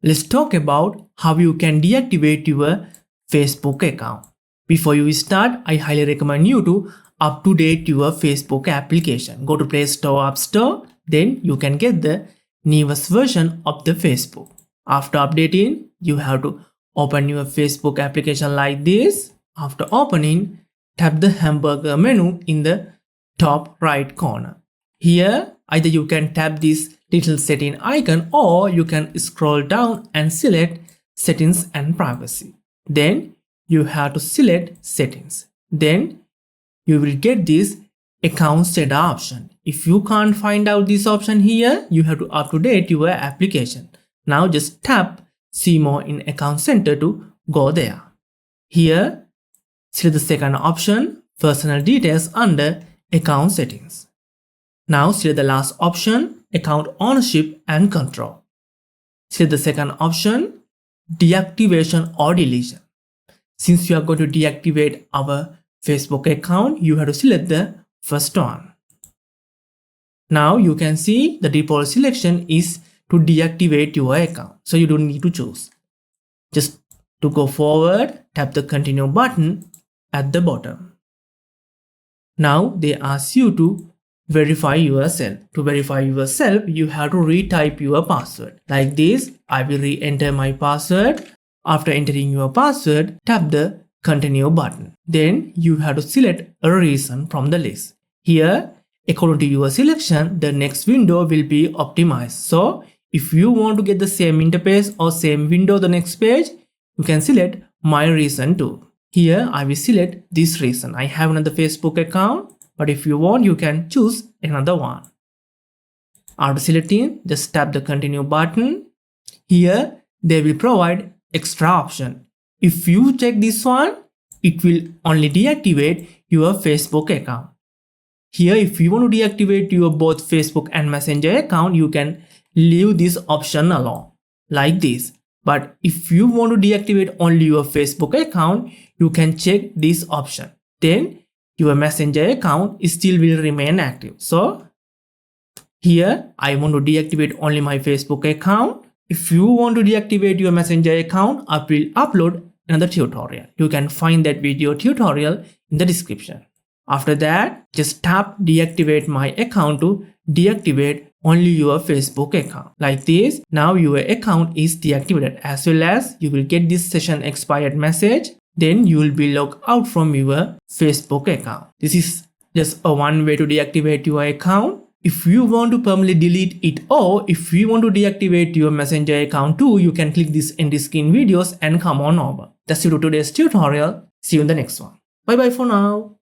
let's talk about how you can deactivate your Facebook account. Before you start, I highly recommend you to up-to-date your Facebook application. Go to Play Store, App Store, then you can get the newest version of the Facebook. After updating, you have to open your Facebook application like this. After opening, tap the hamburger menu in the top right corner. Here, either you can tap this little setting icon or you can scroll down and select settings and privacy. Then you have to select settings. Then you will get this account setup option. If you can't find out this option here, you have to up-to-date your application. Now just tap see more in account center to go there. Here, select the second option, personal details under account settings. Now select the last option, account ownership and control. Select the second option, deactivation or deletion. Since you are going to deactivate our Facebook account, you have to select the first one. Now you can see the default selection is to deactivate your account, so you don't need to choose. Just to go forward, tap the continue button at the bottom. Now they ask you to verify yourself. To verify yourself, you have to retype your password. Like this, I will re-enter my password. After entering your password, tap the continue button. Then you have to select a reason from the list. Here, according to your selection, the next window will be optimized. So, if you want to get the same interface or same window the next page, you can select my reason too. Here, I will select this reason. I have another Facebook account, but if you want, you can choose another one. After selecting, just tap the continue button. Here, they will provide extra option. If you check this one, it will only deactivate your Facebook account. Here, if you want to deactivate your both Facebook and Messenger account, you can leave this option alone, like this. But if you want to deactivate only your Facebook account, you can check this option. Then your Messenger account still will remain active. So here I want to deactivate only my Facebook account. If you want to deactivate your Messenger account, I will upload another tutorial. You can find that video tutorial in the description. After that, just tap deactivate my account to deactivate only your Facebook account. Like this, now your account is deactivated, as well as you will get this session expired message. Then you will be logged out from your Facebook account. This is just a one way to deactivate your account. If you want to permanently delete it, or if you want to deactivate your Messenger account too, you can click this end screen videos and come on over. That's it for today's tutorial. See you in the next one. Bye bye for now.